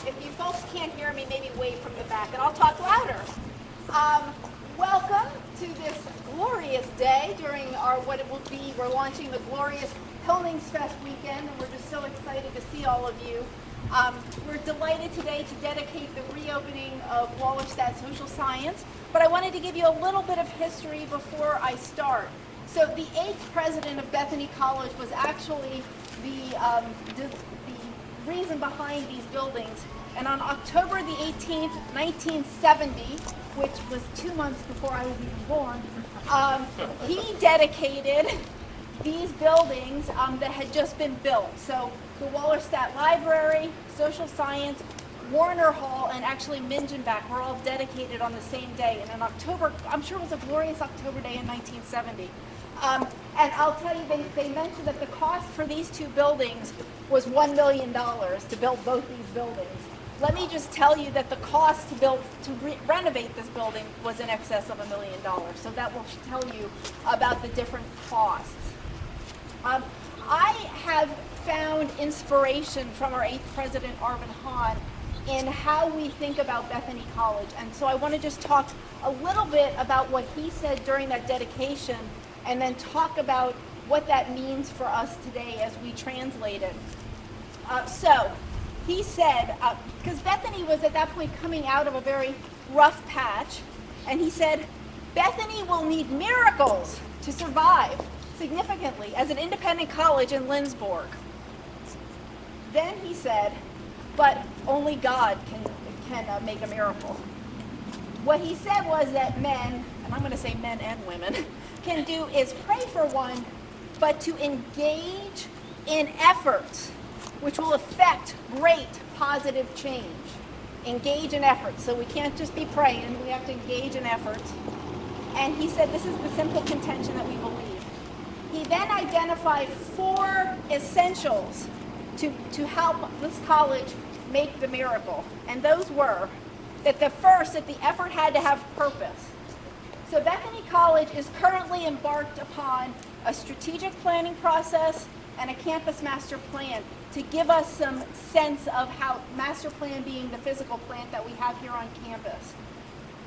If you folks can't hear me, maybe wave from the back, and I'll talk louder. Welcome to this glorious day during our, what it will be, we're launching the glorious Hillningsfest weekend, and we're just so excited to see all of you. We're delighted today to dedicate the reopening of Wallerstedt Social Science, but I wanted to give you a little bit of history before I start. So the 8th president of Bethany College was actually the reason behind these buildings. And on October the 18th, 1970, which was 2 months before I was even born, he dedicated these buildings that had just been built. So the Wallerstedt Library, Social Science, Warner Hall, and actually Mingenbach were all dedicated on the same day. And in October, I'm sure it was a glorious October day in 1970. And I'll tell you, they mentioned that the cost for these two buildings was $1 million to build both these buildings. Let me just tell you that the cost to renovate this building was in excess of $1 million. So that will tell you about the different costs. I have found inspiration from our 8th president, Arvin Hahn, in how we think about Bethany College. And so I want to just talk a little bit about what he said during that dedication, and then talk about what that means for us today as we translate it. So he said, because Bethany was at that point coming out of a very rough patch, and he said, Bethany will need miracles to survive significantly as an independent college in Lindsborg. Then he said, but only God can make a miracle. What he said was that men, and I'm going to say men and women, can do is pray for one, but to engage in efforts which will affect great positive change. Engage in efforts. So we can't just be praying, we have to engage in efforts. And he said this is the simple contention that we believe. He then identified 4 essentials to help this college make the miracle. And those were that the effort had to have purpose. So Bethany College is currently embarked upon a strategic planning process and a campus master plan to give us some sense of how, master plan being the physical plant that we have here on campus.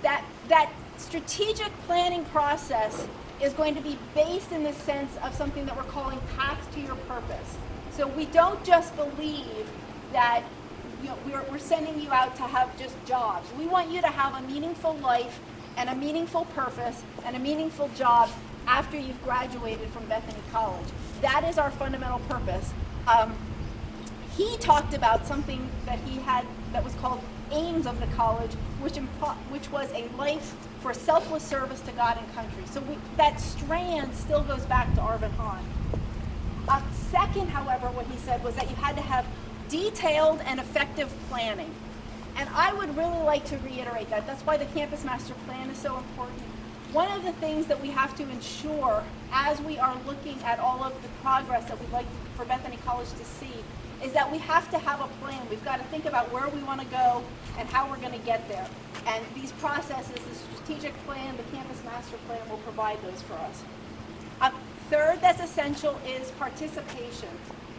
That strategic planning process is going to be based in the sense of something that we're calling path to your purpose. So we don't just believe that we're sending you out to have just jobs. We want you to have a meaningful life and a meaningful purpose and a meaningful job after you've graduated from Bethany College. That is our fundamental purpose. He talked about something that he had that was called aims of the college, which was a life for selfless service to God and country. So that strand still goes back to Arvin Hahn. Second, however, what he said was that you had to have detailed and effective planning. And I would really like to reiterate that. That's why the Campus Master Plan is so important. One of the things that we have to ensure as we are looking at all of the progress that we'd like for Bethany College to see is that we have to have a plan. We've got to think about where we want to go and how we're going to get there. And these processes, the strategic plan, the Campus Master Plan will provide those for us. Third that's essential is participation.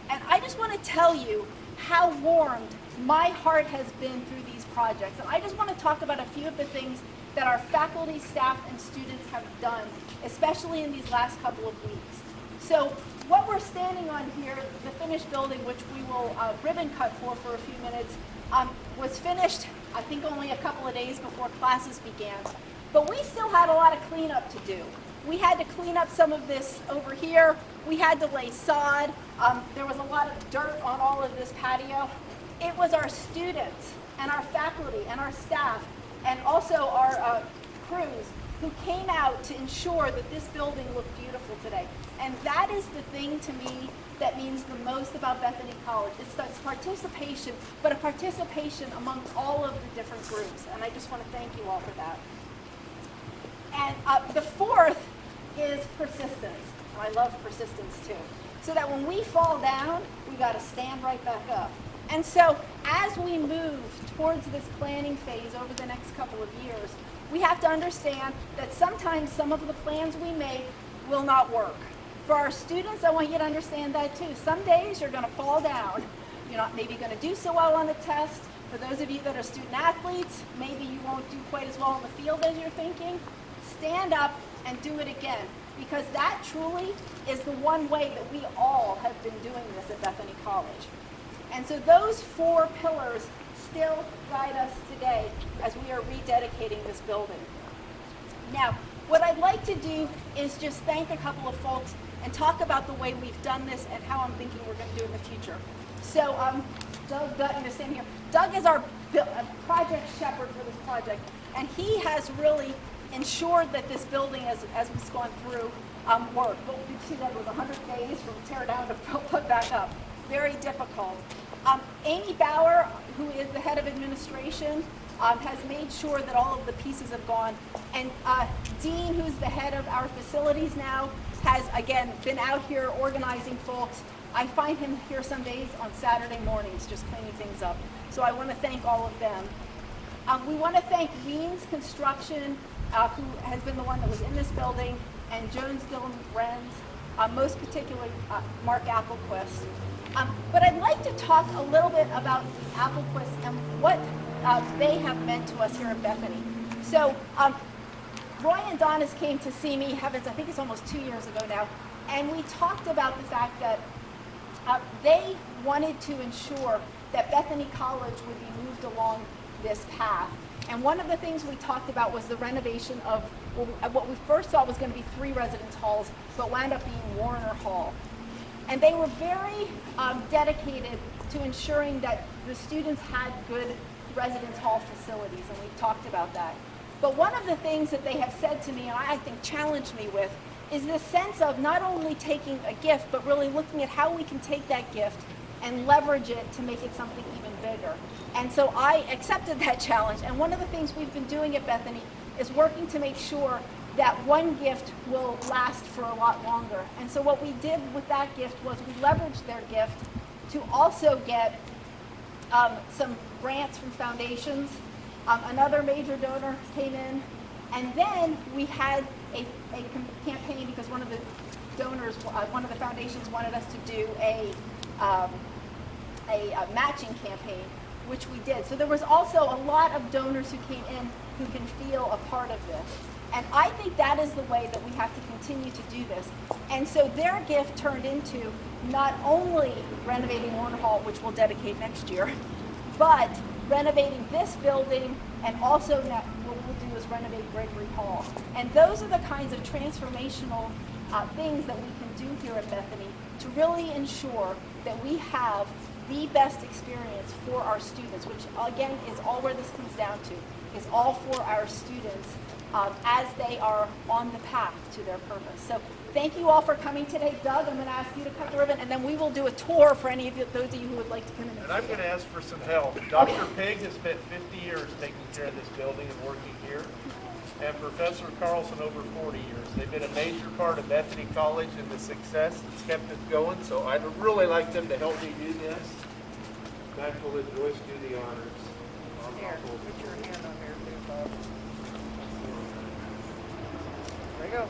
And I just want to tell you how warmed my heart has been through these projects. And I just want to talk about a few of the things that our faculty, staff, and students have done, especially in these last couple of weeks. So what we're standing on here, the finished building, which we will ribbon cut for a few minutes, was finished, I think, only a couple of days before classes began. But we still had a lot of cleanup to do. We had to clean up some of this over here. We had to lay sod. There was a lot of dirt on all of this patio. It was our students and our faculty and our staff and also our crews who came out to ensure that this building looked beautiful today. And that is the thing to me that means the most about Bethany College. It's that participation, but a participation amongst all of the different groups. And I just want to thank you all for that. And the fourth is persistence. I love persistence too. So that when we fall down, we got to stand right back up. And so as we move towards this planning phase over the next couple of years, we have to understand that sometimes some of the plans we make will not work. For our students, I want you to understand that too. Some days you're going to fall down. you're not maybe going to do so well on the test. For those of you that are student athletes, maybe you won't do quite as well on the field as you're thinking. Stand up and do it again, because that truly is the one way that we all have been doing this at Bethany College. And so those 4 pillars still guide us today as we are rededicating this building. Now, what I'd like to do is just thank a couple of folks and talk about the way we've done this and how I'm thinking we're going to do it in the future. So, Doug, I'm going to stand here. Doug is our project shepherd for this project, and he has really ensured that this building, as we've gone through, worked. But we see that it was 100 days from tear down to put back up. Very difficult. Amy Bauer, who is the head of administration, has made sure that all of the pieces have gone. And Dean, who's the head of our facilities now, has, again, been out here organizing folks. I find him here some days on Saturday mornings just cleaning things up. So I want to thank all of them. We want to thank Weens Construction, who has been the one that was in this building, and Jones Gillen Renz, most particularly Mark Applequist. But I'd like to talk a little bit about the Applequists and what they have meant to us here at Bethany. So Roy and Donis came to see me, I think it's almost 2 years ago now, and we talked about the fact that they wanted to ensure that Bethany College would be moved along this path. And one of the things we talked about was the renovation of what we first thought was going to be 3 residence halls, but wound up being Warner Hall. And they were very dedicated to ensuring that the students had good residence hall facilities, and we've talked about that. But one of the things that they have said to me, and I think challenged me with, is this sense of not only taking a gift, but really looking at how we can take that gift and leverage it to make it something even bigger. And so I accepted that challenge, and one of the things we've been doing at Bethany is working to make sure that one gift will last for a lot longer. And so what we did with that gift was we leveraged their gift to also get some grants from foundations. Another major donor came in, and then we had a campaign because one of the donors, one of the foundations wanted us to do a matching campaign, which we did. So there was also a lot of donors who came in who can feel a part of this. And I think that is the way that we have to continue to do this. And so their gift turned into not only renovating Warner Hall, which we'll dedicate next year, but renovating this building, and also what we'll do is renovate Gregory Hall. And those are the kinds of transformational things that we can do here at Bethany to really ensure that we have the best experience for our students, which again is all where this comes down to, is all for our students as they are on the path to their purpose. So thank you all for coming today. Doug, I'm going to ask you to cut the ribbon, and then we will do a tour for any of you, those of you who would like to come in. And I'm going to ask for some help. Dr. Pig has spent 50 years taking care of this building and working here, and Professor Carlson over 40 years. They've been a major part of Bethany College and the success that's kept us going, so I'd really like them to help me do this. Matt will let Joyce do the honors. Here, put your hand on there, too, Bob. There you go.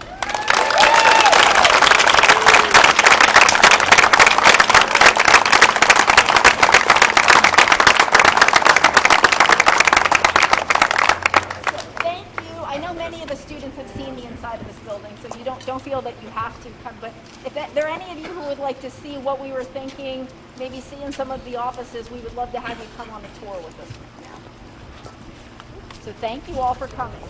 Thank you. I know many of the students have seen the inside of this building, so you don't feel that you have to come. But if there are any of you who would like to see what we were thinking, maybe see in some of the offices, we would love to have you come on a tour with us now. So thank you all for coming.